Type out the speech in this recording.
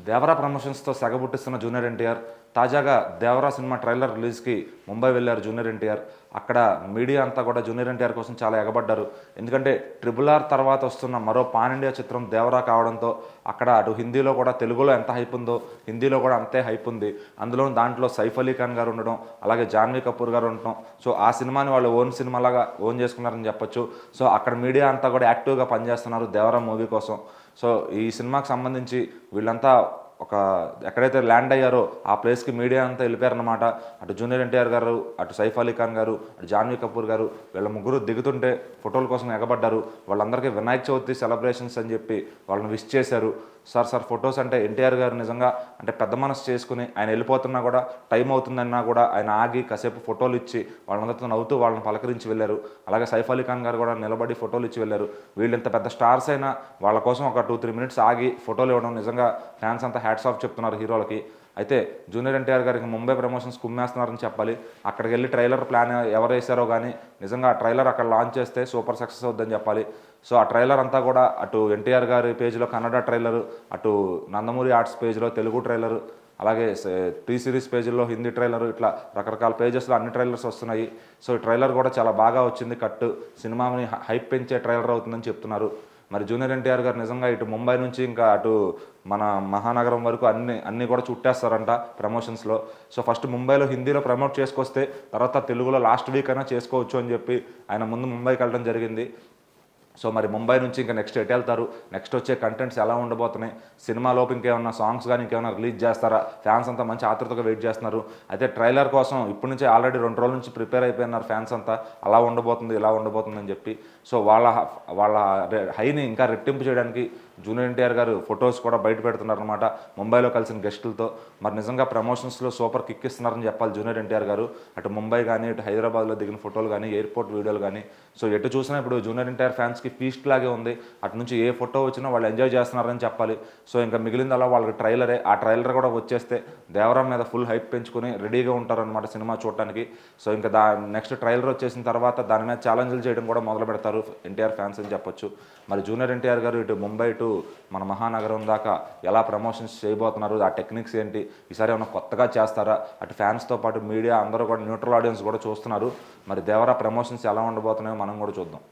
Devara ప్రమోషన్స్తో సెగబుట్టిస్తున్న junior NTR తాజాగా Devara cinema trailer రిలీజ్కి ముంబై వెళ్ళారు జూనియర్ ఎన్టీఆర్. అక్కడ మీడియా అంతా కూడా జూనియర్ ఎన్టీఆర్ కోసం చాలా ఎగబడ్డారు. ఎందుకంటే RRR తర్వాత వస్తున్న మరో పాన్ ఇండియా చిత్రం దేవరా కావడంతో అక్కడ అటు హిందీలో కూడా తెలుగులో ఎంత హైప్ ఉందో హిందీలో కూడా అంతే హైప్ ఉంది. అందులో దాంట్లో సైఫ్ అలీ ఖాన్ గారు ఉండడం, అలాగే జాన్వీ కపూర్ గారు ఉండటం, సో ఆ సినిమాని వాళ్ళు ఓన్ సినిమాలాగా ఓన్ చేసుకున్నారని చెప్పొచ్చు. సో అక్కడ మీడియా అంతా కూడా యాక్టివ్గా పనిచేస్తున్నారు దేవరా మూవీ కోసం. సో ఈ సినిమాకి సంబంధించి వీళ్ళంతా ఒక ఎక్కడైతే ల్యాండ్ అయ్యారో ఆ ప్లేస్కి మీడియా అంతా వెళ్ళిపోయారన్నమాట. అటు జూనియర్ ఎన్టీఆర్ గారు, అటు సైఫ్ అలీ ఖాన్ గారు, అటు జాన్వీ కపూర్ గారు, వీళ్ళ ముగ్గురు దిగుతుంటే ఫోటోల కోసం ఎగబడ్డారు. వాళ్ళందరికీ వినాయక చవితి సెలబ్రేషన్స్ అని చెప్పి వాళ్ళని విష్ చేశారు. సార్ ఫొటోస్ అంటే ఎన్టీఆర్ గారు నిజంగా అంటే పెద్ద మనసు చేసుకుని ఆయన వెళ్ళిపోతున్నా కూడా టైం అవుతుందన్నా కూడా ఆయన ఆగి కాసేపు ఫోటోలు ఇచ్చి వాళ్ళందరితో నవ్వుతూ వాళ్ళని పలకరించి వెళ్ళారు. అలాగే సైఫ్ అలీ ఖాన్ గారు కూడా నిలబడి ఫోటోలు ఇచ్చి వెళ్ళారు. వీళ్ళు ఇంత పెద్ద స్టార్స్ అయినా వాళ్ళ కోసం ఒక 2-3 మినిట్స్ ఆగి ఫోటోలు ఇవ్వడం నిజంగా ఫ్యాన్స్ అంతా హ్యాట్స్ ఆఫ్ చెప్తున్నారు హీరోలకి. అయితే జూనియర్ ఎన్టీఆర్ గారికి ముంబై ప్రమోషన్స్ కుమ్మేస్తున్నారని చెప్పాలి. అక్కడికి వెళ్ళి ట్రైలర్ ప్లాన్ ఎవరు వేశారో కానీ నిజంగా ఆ ట్రైలర్ అక్కడ లాంచ్ చేస్తే సూపర్ సక్సెస్ అవుద్దని చెప్పాలి. సో ఆ ట్రైలర్ అంతా కూడా అటు ఎన్టీఆర్ గారి పేజ్లో కన్నడ ట్రైలరు, అటు నందమూరి ఆర్ట్స్ పేజ్లో తెలుగు ట్రైలరు, అలాగే టీ సిరీస్ పేజీల్లో హిందీ ట్రైలర్, ఇట్లా రకరకాల పేజెస్లో అన్ని ట్రైలర్స్ వస్తున్నాయి. సో ఈ ట్రైలర్ కూడా చాలా బాగా వచ్చింది. కట్టు సినిమాని హైప్ పెంచే ట్రైలర్ అవుతుందని చెప్తున్నారు. మరి జూనియర్ ఎన్టీఆర్ గారు నిజంగా ఇటు ముంబై నుంచి ఇంకా అటు మన మహానగరం వరకు అన్నీ కూడా చుట్టేస్తారంట ప్రమోషన్స్లో. సో ఫస్ట్ ముంబైలో హిందీలో ప్రమోట్ చేసుకొస్తే తర్వాత తెలుగులో లాస్ట్ వీక్ అయినా చేసుకోవచ్చు అని చెప్పి ఆయన ముందు ముంబైకి వెళ్ళడం జరిగింది. సో మరి ముంబై నుంచి ఇంకా నెక్స్ట్ ఎటు వెళ్తారు, నెక్స్ట్ వచ్చే కంటెంట్స్ ఎలా ఉండబోతున్నాయి, సినిమాలోపు ఇంకేమన్నా సాంగ్స్ కానీ ఇంకేమైనా రిలీజ్ చేస్తారా, ఫ్యాన్స్ అంతా మంచి ఆతృతగా వెయిట్ చేస్తున్నారు. అయితే ట్రైలర్ కోసం ఇప్పటి నుంచే ఆల్రెడీ 2 రోజుల నుంచి ప్రిపేర్ అయిపోయినారు ఫ్యాన్స్ అంతా. అలా ఉండబోతుంది ఇలా ఉండబోతుంది అని చెప్పి. సో వాళ్ళ హైని ఇంకా రెట్టింపు చేయడానికి జూనియర్ ఎన్టీఆర్ గారు ఫొటోస్ కూడా బయట పెడుతున్నారనమాట ముంబైలో కలిసిన గెస్టులతో. మరి నిజంగా ప్రమోషన్స్లో సూపర్ కిక్ ఇస్తున్నారని చెప్పాలి జూనియర్ ఎన్టీఆర్ గారు. అటు ముంబై కానీ ఇటు హైదరాబాద్లో దిగిన ఫోటోలు కానీ ఎయిర్పోర్ట్ వీడియోలు కానీ సో ఎటు చూసినా ఇప్పుడు జూనియర్ ఎన్టీఆర్ ఫ్యాన్స్కి ఫీస్ట్ లాగే ఉంది. అటు నుంచి ఏ ఫోటో వచ్చినా వాళ్ళు ఎంజాయ్ చేస్తున్నారని చెప్పాలి. సో ఇంకా మిగిలింది అలా వాళ్ళకి ట్రైలరే. ఆ ట్రైలర్ కూడా వచ్చేస్తే దేవరా మీద ఫుల్ హైప్ పెంచుకొని రెడీగా ఉంటారనమాట సినిమా చూడటానికి. సో ఇంకా నెక్స్ట్ ట్రైలర్ వచ్చేసిన తర్వాత దాని మీద ఛాలెంజ్లు చేయడం కూడా మొదలు పెడతారు ఎన్టీఆర్ ఫ్యాన్స్ అని చెప్పొచ్చు. మరి జూనియర్ ఎన్టీఆర్ గారు ఇటు ముంబై టు మన మహానగరం దాకా ఎలా ప్రమోషన్స్ చేయబోతున్నారు, ఆ టెక్నిక్స్ ఏంటి, ఈసారి ఏమైనా కొత్తగా చేస్తారా, అటు ఫ్యాన్స్తో పాటు మీడియా అందరూ కూడా న్యూట్రల్ ఆడియన్స్ కూడా చూస్తున్నారు. మరి దేవరా ప్రమోషన్స్ ఎలా ఉండబోతున్నాయో మనం కూడా చూద్దాం.